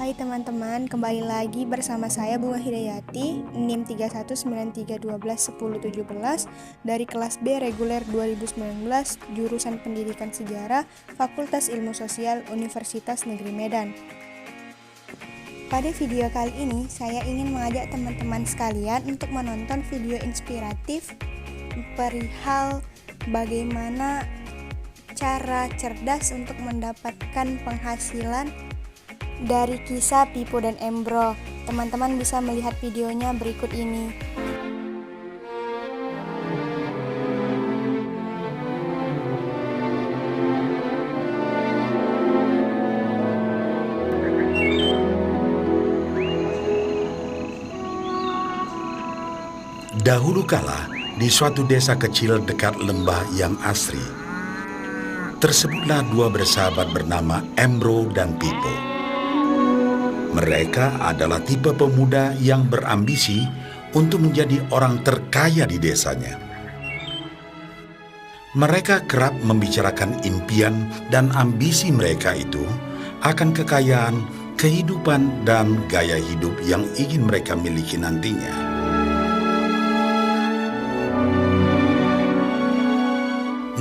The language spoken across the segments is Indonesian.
Hai teman-teman, kembali lagi bersama saya Bunga Hidayati, NIM 3193121017 dari kelas B reguler 2019, jurusan Pendidikan Sejarah, Fakultas Ilmu Sosial, Universitas Negeri Medan. Pada video kali ini, saya ingin mengajak teman-teman sekalian untuk menonton video inspiratif perihal bagaimana cara cerdas untuk mendapatkan penghasilan dari kisah Pipo dan Embro. Teman-teman bisa melihat videonya berikut ini. Dahulu kala, di suatu desa kecil dekat lembah yang asri, tersebutlah dua bersahabat bernama Embro dan Pipo. Mereka adalah tipe pemuda yang berambisi untuk menjadi orang terkaya di desanya. Mereka kerap membicarakan impian dan ambisi mereka itu akan kekayaan, kehidupan, dan gaya hidup yang ingin mereka miliki nantinya.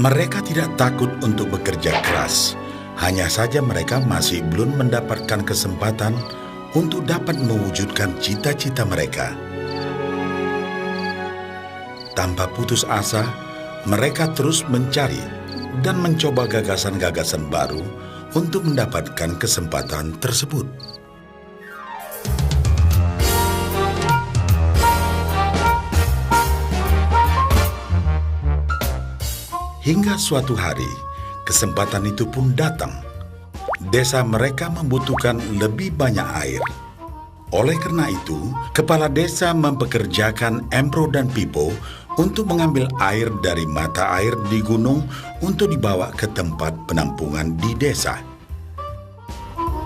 Mereka tidak takut untuk bekerja keras, hanya saja mereka masih belum mendapatkan kesempatan untuk dapat mewujudkan cita-cita mereka. Tanpa putus asa, mereka terus mencari dan mencoba gagasan-gagasan baru untuk mendapatkan kesempatan tersebut. Hingga suatu hari, kesempatan itu pun datang. Desa mereka membutuhkan lebih banyak air. Oleh karena itu, kepala desa mempekerjakan Embro dan Pipo untuk mengambil air dari mata air di gunung untuk dibawa ke tempat penampungan di desa.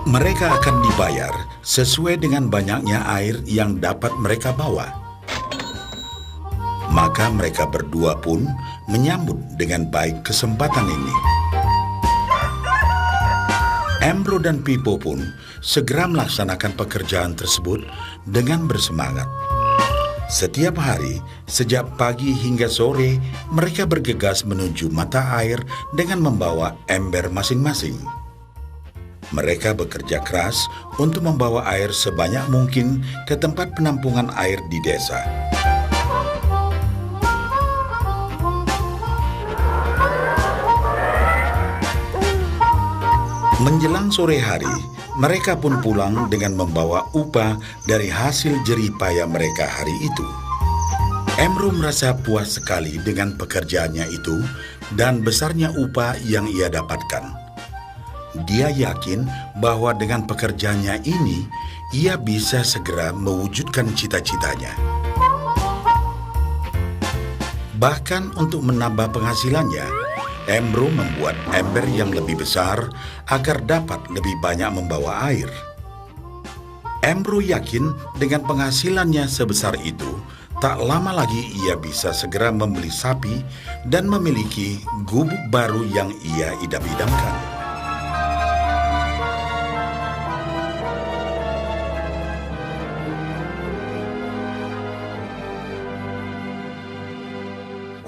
Mereka akan dibayar sesuai dengan banyaknya air yang dapat mereka bawa. Maka mereka berdua pun menyambut dengan baik kesempatan ini. Embro dan Pipo pun segera melaksanakan pekerjaan tersebut dengan bersemangat. Setiap hari, sejak pagi hingga sore, mereka bergegas menuju mata air dengan membawa ember masing-masing. Mereka bekerja keras untuk membawa air sebanyak mungkin ke tempat penampungan air di desa. Menjelang sore hari, mereka pun pulang dengan membawa upah dari hasil jerih payah mereka hari itu. Embro merasa puas sekali dengan pekerjaannya itu dan besarnya upah yang ia dapatkan. Dia yakin bahwa dengan pekerjaannya ini, ia bisa segera mewujudkan cita-citanya. Bahkan untuk menambah penghasilannya, Embro membuat ember yang lebih besar agar dapat lebih banyak membawa air. Embro yakin dengan penghasilannya sebesar itu, tak lama lagi ia bisa segera membeli sapi dan memiliki gubuk baru yang ia idam-idamkan.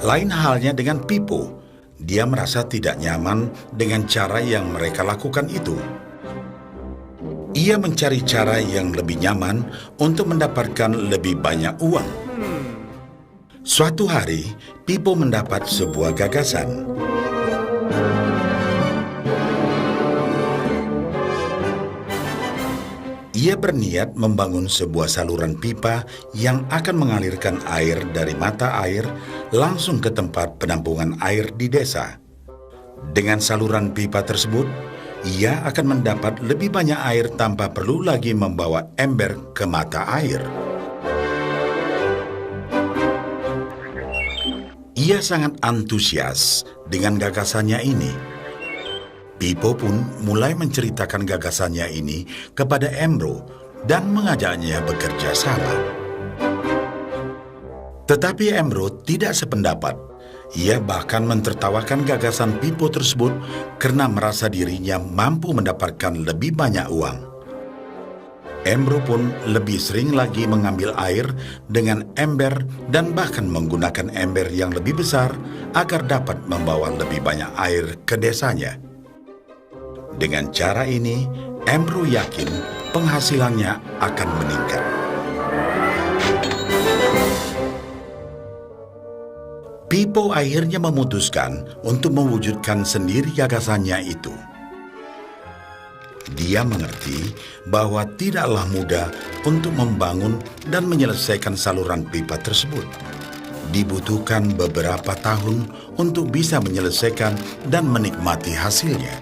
Lain halnya dengan Pipo. Dia merasa tidak nyaman dengan cara yang mereka lakukan itu. Ia mencari cara yang lebih nyaman untuk mendapatkan lebih banyak uang. Suatu hari, Pipo mendapat sebuah gagasan. Ia berniat membangun sebuah saluran pipa yang akan mengalirkan air dari mata air langsung ke tempat penampungan air di desa. Dengan saluran pipa tersebut, ia akan mendapat lebih banyak air tanpa perlu lagi membawa ember ke mata air. Ia sangat antusias dengan gagasannya ini. Pipo pun mulai menceritakan gagasannya ini kepada Embro dan mengajaknya bekerja sama. Tetapi Embro tidak sependapat. Ia bahkan mentertawakan gagasan Pipo tersebut karena merasa dirinya mampu mendapatkan lebih banyak uang. Embro pun lebih sering lagi mengambil air dengan ember dan bahkan menggunakan ember yang lebih besar agar dapat membawa lebih banyak air ke desanya. Dengan cara ini, Embro yakin penghasilannya akan meningkat. Pipo akhirnya memutuskan untuk mewujudkan sendiri gagasannya itu. Dia mengerti bahwa tidaklah mudah untuk membangun dan menyelesaikan saluran pipa tersebut. Dibutuhkan beberapa tahun untuk bisa menyelesaikan dan menikmati hasilnya.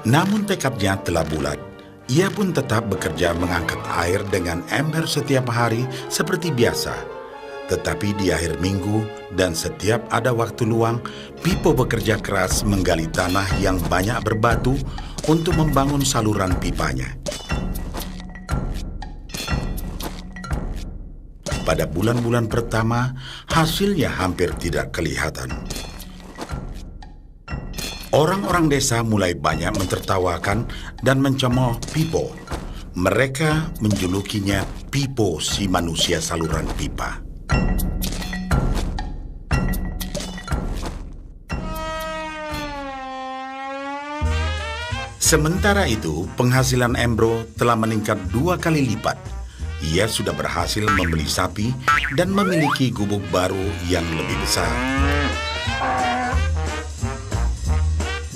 Namun tekadnya telah bulat. Ia pun tetap bekerja mengangkat air dengan ember setiap hari seperti biasa. Tetapi di akhir minggu dan setiap ada waktu luang, Pipo bekerja keras menggali tanah yang banyak berbatu untuk membangun saluran pipanya. Pada bulan-bulan pertama, hasilnya hampir tidak kelihatan. Orang-orang desa mulai banyak mentertawakan dan mencemooh Pipo. Mereka menjulukinya Pipo si manusia saluran pipa. Sementara itu, penghasilan Embro telah meningkat 2 kali lipat. Ia sudah berhasil membeli sapi dan memiliki gubuk baru yang lebih besar.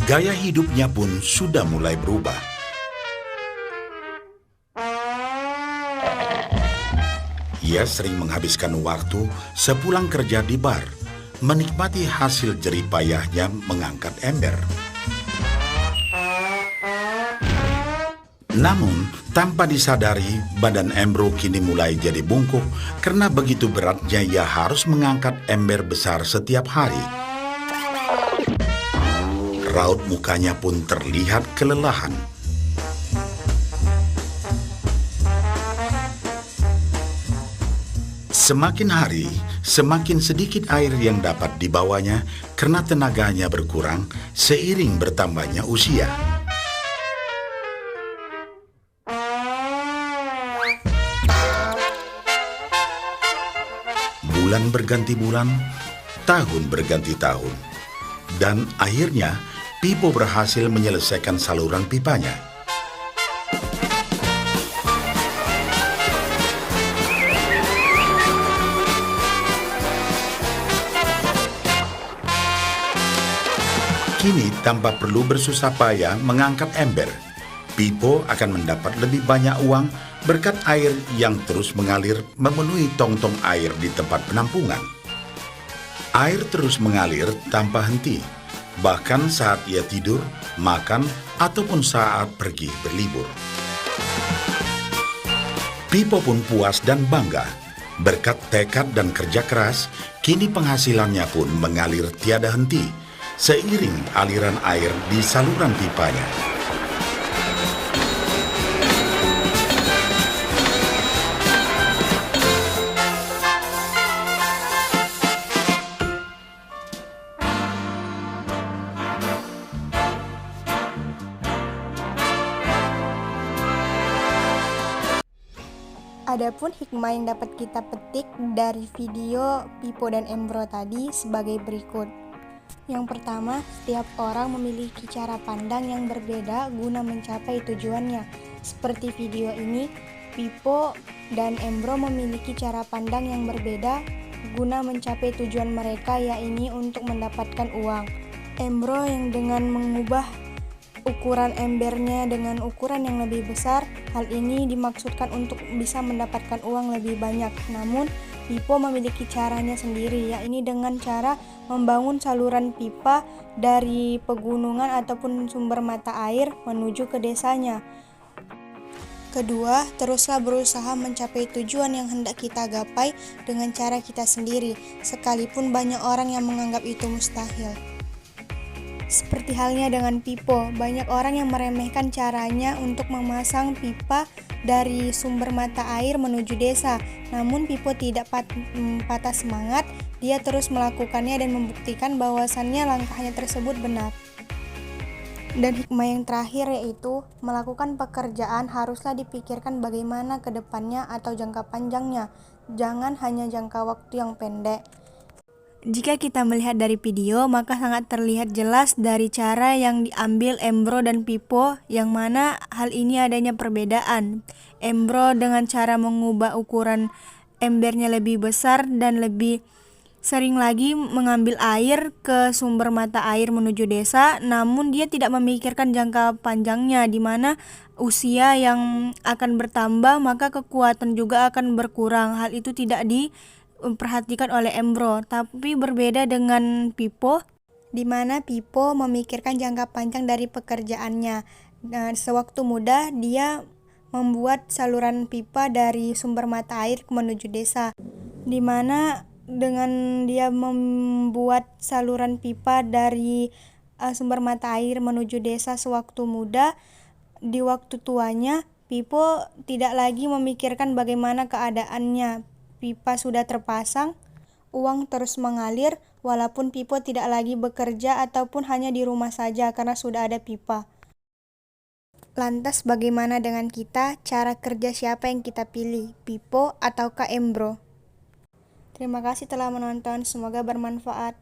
Gaya hidupnya pun sudah mulai berubah. Ia sering menghabiskan waktu sepulang kerja di bar, menikmati hasil jerih payahnya mengangkat ember. Namun, tanpa disadari, badan Embro kini mulai jadi bungkuk karena begitu beratnya ia harus mengangkat ember besar setiap hari. Raut mukanya pun terlihat kelelahan. Semakin hari, semakin sedikit air yang dapat dibawanya karena tenaganya berkurang seiring bertambahnya usia. Bulan berganti bulan, tahun berganti tahun. Dan akhirnya, Pipo berhasil menyelesaikan saluran pipanya. Kini, tanpa perlu bersusah payah mengangkat ember, Pipo akan mendapat lebih banyak uang berkat air yang terus mengalir memenuhi tong-tong air di tempat penampungan. Air terus mengalir tanpa henti, bahkan saat ia tidur, makan, ataupun saat pergi berlibur. Pipo pun puas dan bangga. Berkat tekad dan kerja keras, kini penghasilannya pun mengalir tiada henti, seiring aliran air di saluran pipanya. Adapun hikmah yang dapat kita petik dari video Pipo dan Embro tadi sebagai berikut. Yang pertama, setiap orang memiliki cara pandang yang berbeda guna mencapai tujuannya. Seperti video ini, Pipo dan Embro memiliki cara pandang yang berbeda guna mencapai tujuan mereka, yaitu untuk mendapatkan uang. Embro yang dengan mengubah ukuran embernya dengan ukuran yang lebih besar. Hal ini dimaksudkan untuk bisa mendapatkan uang lebih banyak. Namun, Pipo memiliki caranya sendiri, yaitu dengan cara membangun saluran pipa dari pegunungan ataupun sumber mata air menuju ke desanya. Kedua, teruslah berusaha mencapai tujuan yang hendak kita gapai dengan cara kita sendiri, sekalipun banyak orang yang menganggap itu mustahil. Seperti halnya dengan Pipo, banyak orang yang meremehkan caranya untuk memasang pipa dari sumber mata air menuju desa. Namun Pipo tidak patah semangat, dia terus melakukannya dan membuktikan bahwasannya langkahnya tersebut benar. Dan hikmah yang terakhir yaitu melakukan pekerjaan haruslah dipikirkan bagaimana ke depannya atau jangka panjangnya, jangan hanya jangka waktu yang pendek. Jika kita melihat dari video, maka sangat terlihat jelas dari cara yang diambil Embro dan Pipo, yang mana hal ini adanya perbedaan. Embro dengan cara mengubah ukuran embernya lebih besar dan lebih sering lagi mengambil air ke sumber mata air menuju desa, namun dia tidak memikirkan jangka panjangnya, di mana usia yang akan bertambah maka kekuatan juga akan berkurang. Hal itu tidak diperhatikan oleh Embro, tapi berbeda dengan Pipo, di mana Pipo memikirkan jangka panjang dari pekerjaannya. Sewaktu muda dia membuat saluran pipa dari sumber mata air menuju desa, di mana dengan dia membuat saluran pipa dari sumber mata air menuju desa sewaktu muda, di waktu tuanya Pipo tidak lagi memikirkan bagaimana keadaannya. Pipa sudah terpasang, uang terus mengalir walaupun Pipo tidak lagi bekerja ataupun hanya di rumah saja karena sudah ada pipa. Lantas bagaimana dengan kita? Cara kerja siapa yang kita pilih? Pipo ataukah Embro? Terima kasih telah menonton, semoga bermanfaat.